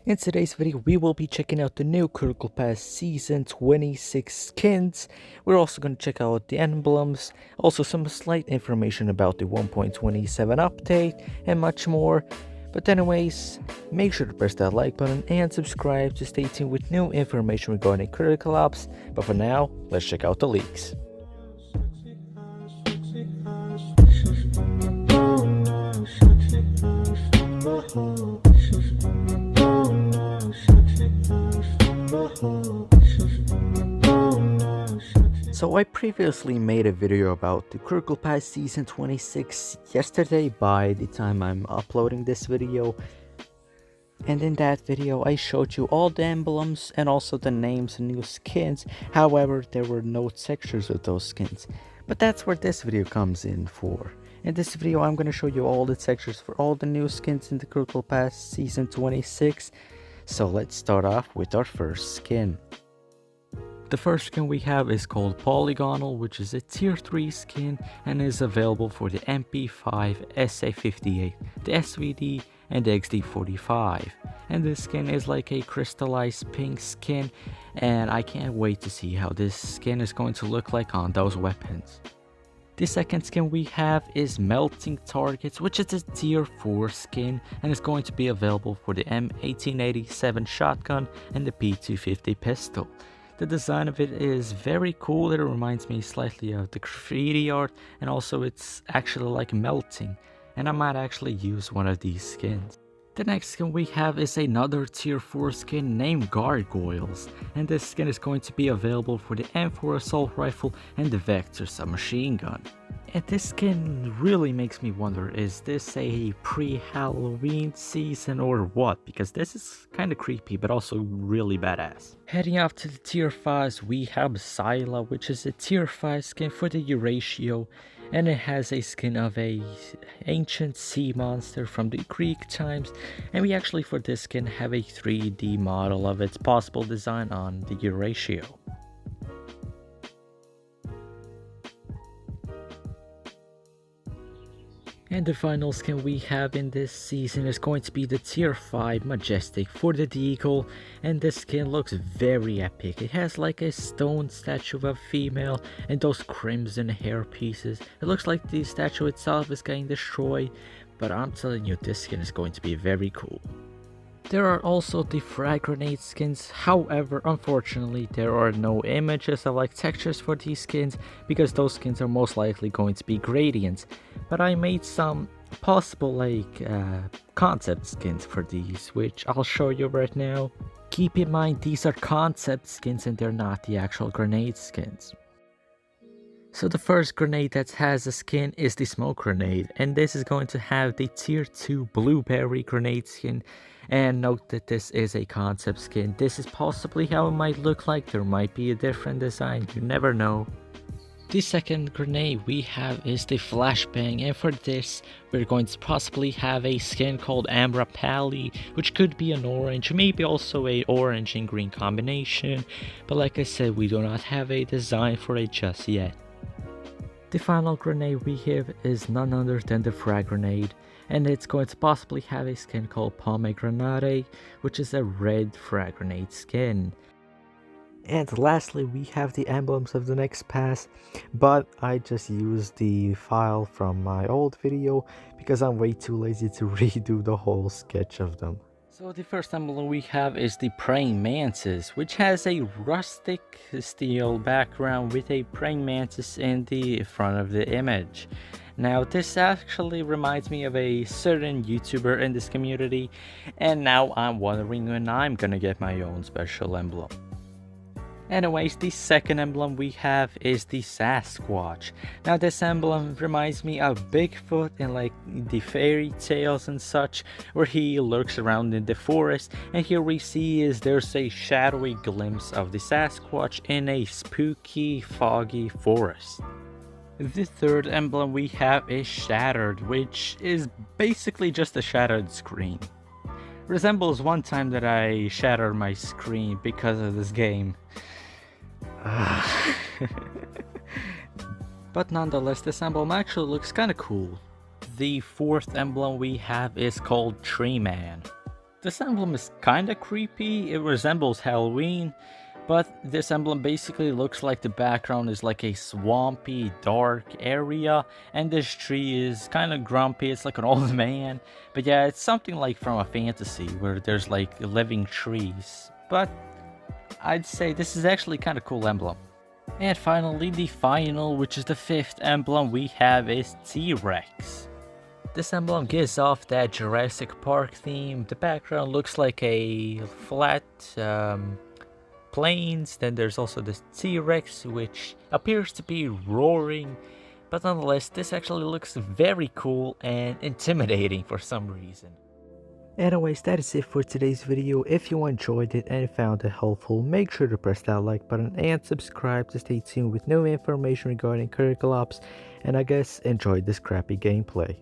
In today's video, we will be checking out the new Critical Pass Season 26 skins. We're also going to check out the emblems, also some slight information about the 1.27 update, and much more. But anyways, make sure to press that like button and subscribe to stay tuned with new information regarding Critical Ops. But for now, let's check out the leaks. So I previously made a video about the Critical Pass Season 26 yesterday by the time I'm uploading this video. And in that video I showed you all the emblems and also the names and new skins. However, there were no textures of those skins. But that's where this video comes in for. In this video I'm going to show you all the textures for all the new skins in the Critical Pass Season 26. So let's start off with our first skin. The first skin we have is called Polygonal, which is a tier 3 skin and is available for the MP5, SA58, the SVD and the XD45. And this skin is like a crystallized pink skin, and I can't wait to see how this skin is going to look like on those weapons. The second skin we have is Melting Targets, which is a tier 4 skin and is going to be available for the M1887 shotgun and the P250 pistol. The design of it is very cool. It reminds me slightly of the graffiti art, and also it's actually like melting, and I might actually use one of these skins. The next skin we have is another tier 4 skin named Gargoyles, and this skin is going to be available for the M4 assault rifle and the Vector submachine gun. And this skin really makes me wonder, is this a pre-Halloween season or what? Because this is kind of creepy but also really badass. Heading up to the tier 5s, we have Scylla, which is a tier 5 skin for the Euratio, and it has a skin of a ancient sea monster from the Greek times, and we actually for this skin have a 3D model of its possible design on the Euratio. And the final skin we have in this season is going to be the tier 5 Majestic for the Deagle, and this skin looks very epic. It has like a stone statue of a female and those crimson hair pieces. It looks like the statue itself is getting destroyed, but I'm telling you, this skin is going to be very cool. There are also the frag grenade skins. However, unfortunately there are no images of like textures for these skins because those skins are most likely going to be gradients. But I made some possible like concept skins for these, which I'll show you right now. Keep in mind these are concept skins and they're not the actual grenade skins. So the first grenade that has a skin is the smoke grenade, and this is going to have the tier 2 blueberry grenade skin. And note that this is a concept skin. This is possibly how it might look like. There might be a different design, you never know. The second grenade we have is the flashbang, and for this we're going to possibly have a skin called Ambra Pally, which could be an orange, maybe also a orange and green combination, but like I said, we do not have a design for it just yet. The final grenade we have is none other than the frag grenade, and it's going to possibly have a skin called Pomegranate, which is a red frag grenade skin. And lastly, we have the emblems of the next pass, but I just used the file from my old video because I'm way too lazy to redo the whole sketch of them. So the first emblem we have is the Praying Mantis, which has a rustic steel background with a praying mantis in the front of the image. Now this actually reminds me of a certain YouTuber in this community, and now I'm wondering when I'm gonna get my own special emblem. Anyways, the second emblem we have is the Sasquatch. Now this emblem reminds me of Bigfoot in like the fairy tales and such, where he lurks around in the forest, and here we see is there's a shadowy glimpse of the Sasquatch in a spooky, foggy forest. The third emblem we have is Shattered, which is basically just a shattered screen. Resembles one time that I shattered my screen because of this game. But nonetheless, this emblem actually looks kinda cool. The fourth emblem we have is called Tree Man. This emblem is kinda creepy. It resembles Halloween, but this emblem basically looks like the background is like a swampy, dark area, and this tree is kinda grumpy. It's like an old man. But yeah, it's something like from a fantasy where there's like living trees. But I'd say this is actually kinda cool emblem. And finally, the final, which is the 5th emblem we have, is T-Rex. This emblem gives off that Jurassic Park theme. The background looks like a flat plains. Then there's also this T-Rex, which appears to be roaring. But nonetheless, this actually looks very cool and intimidating for some reason. Anyways, that is it for today's video. If you enjoyed it and found it helpful, make sure to press that like button and subscribe to stay tuned with new information regarding KroLe, and I guess enjoy this crappy gameplay.